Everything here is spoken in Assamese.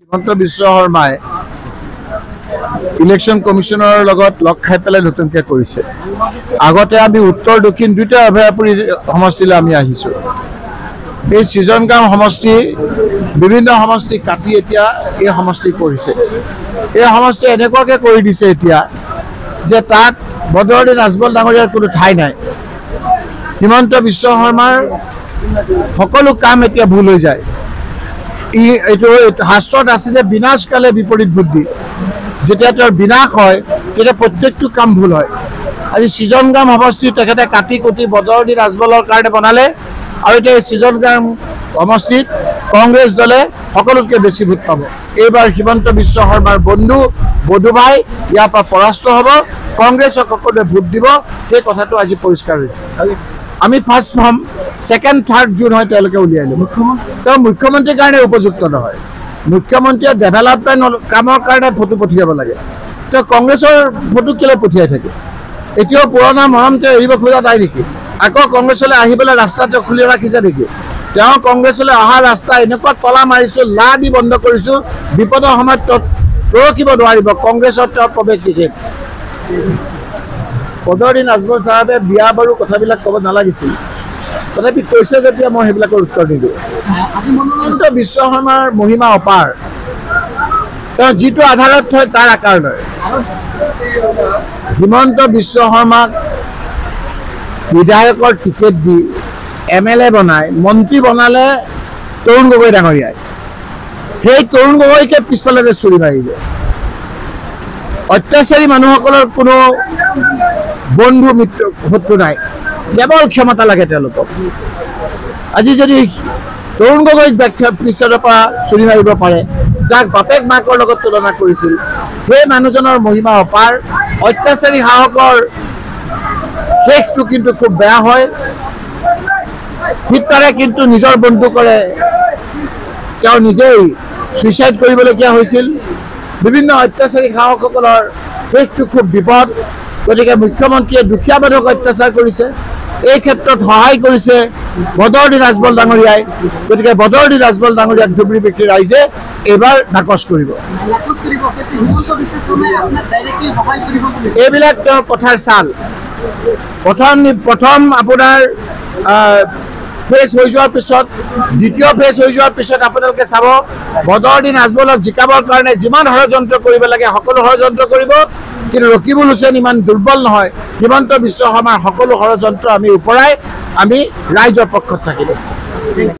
হিমন্ত বিশ্ব শৰ্মাই ইলেকশন কমিশনৰ লগত লগ খাই পেলাই নতুনকৈ কৰিছে। আগতে আমি উত্তৰ দক্ষিণ দুইটা অভয়াপুৰী সমষ্টিলৈ আমি আহিছোঁ। এই সৃজনগাঁও সমষ্টি বিভিন্ন সমষ্টি কাটি এতিয়া এই সমষ্টি কৰিছে। এই সমষ্টি এনেকুৱাকৈ কৰি দিছে এতিয়া যে তাত বদৰুদ্দিন ৰাজবল ডাঙৰীয়াৰ কোনো ঠাই নাই। হিমন্ত বিশ্ব শৰ্মাৰ সকলো কাম এতিয়া ভুল হৈ যায়। এইটো শাস্ত্ৰত আছে যে বিনাশকালে বিপৰীত বুদ্ধি। যেতিয়া তেওঁৰ বিনাশ হয় তেতিয়া প্ৰত্যেকটো কাম ভুল হয়। আজি সৃজনগাঁও সমষ্টি তেখেতে কাটি কুটি বদৰুদ্দিন ৰাজবলৰ কাৰণে বনালে আৰু এতিয়া এই সৃজনগাঁও সমষ্টিত কংগ্ৰেছ দলে সকলোতকৈ বেছি ভোট পাব। এইবাৰ হিমন্ত বিশ্ব শৰ্মাৰ বন্ধু বধুভাই ইয়াৰ পৰা পৰাস্ত হ'ব। কংগ্ৰেছক সকলোৱে ভোট দিব, সেই কথাটো আজি পৰিষ্কাৰ হৈছে। আমি ফাৰ্ষ্ট হ'ম, ছেকেণ্ড থাৰ্ড জুন হয় তেওঁলোকে উলিয়াই ল'ব। তেওঁ মুখ্যমন্ত্ৰীৰ কাৰণে উপযুক্ত নহয়। মুখ্যমন্ত্ৰীয়ে ডেভেলপমেণ্ট কামৰ কাৰণে ফটো পঠিয়াব লাগে। তেওঁ কংগ্ৰেছৰ ফটো কেলৈ পঠিয়াই থাকে? এতিয়াও পুৰণা মৰম তেওঁ এৰিব খোজা নাই নেকি? আকৌ কংগ্ৰেছলৈ আহি পেলাই ৰাস্তা তেওঁ খুলি ৰাখিছে নেকি? তেওঁ কংগ্ৰেছলৈ অহা ৰাস্তা এনেকুৱা তলা মাৰিছোঁ, লা দি বন্ধ কৰিছোঁ, বিপদৰ সময়ত ৰখিব নোৱাৰিব। কংগ্ৰেছত তেওঁৰ প্ৰৱেশ নিষেধ। বদৰুদ্দিন ৰাজবল চাহাবে বিয়া বাৰু কথাবিলাক ক'ব নালাগিছিল, তথাপি কৈছে যেতিয়া মই সেইবিলাকৰ উত্তৰ নিদিওঁ। হিমন্ত বিশ্ব শৰ্মাৰ মহিমা অপাৰ। তেওঁ যিটো আধাৰত থয় তাৰ আকাৰ লয়। হিমন্ত বিশ্ব শৰ্মাক বিধায়কৰ টিকেট দি MLA বনাই মন্ত্ৰী বনালে তৰুণ গগৈ ডাঙৰীয়াই। সেই তৰুণ গগৈকে পিছফালে চুৰি মাৰিলে। অত্যাচাৰী মানুহসকলৰ কোনো বন্ধু মিত্ৰ শত্ৰু নাই, কেৱল ক্ষমতা লাগে তেওঁলোকক। আজি যদি তৰুণ গগৈক পিছৰ পৰা চুৰি মাৰিব পাৰে, যাক বাপেক মাকৰ লগত তুলনা কৰিছিল, সেই মানুহজনৰ মহিমা অপাৰ। অত্যাচাৰী শাসকৰ শেষটো কিন্তু খুব বেয়া হয়। হিটলাৰে কিন্তু নিজৰ বন্ধু কৰে, তেওঁ নিজেই ছুইচাইড কৰিবলগীয়া হৈছিল। বিভিন্ন অত্যাচাৰী শাসকসকলৰ শেষটো খুব বিপদ। গতিকে মুখ্যমন্ত্ৰীয়ে দুখীয়া মানুহক অত্যাচাৰ কৰিছে, এই ক্ষেত্ৰত সহায় কৰিছে বদৰুদ্দিন ৰাজবল ডাঙৰীয়াই। গতিকে বদৰুদ্দিন ৰাজবল ডাঙৰীয়াক ধুবুৰী বিক্ৰী ৰাইজে এইবাৰ নাকচ কৰিব। এইবিলাক তেওঁৰ কথাৰ চাল। প্ৰথম আপোনাৰ ফেজ হৈ যোৱাৰ পিছত, দ্বিতীয় ফেজ হৈ যোৱাৰ পিছত আপোনালোকে চাব বদৰুদ্দিন ৰাজবলক জিকাবৰ কাৰণে যিমান ষড়যন্ত্ৰ কৰিব লাগে সকলো ষড়যন্ত্ৰ কৰিব। কিন্তু ৰকিবুল হুছেইন ইমান দুৰ্বল নহয়। হিমন্ত বিশ্ব শৰ্মাৰ সকলো ষড়যন্ত্ৰ আমি উপৰাই আমি ৰাইজৰ পক্ষত থাকিম।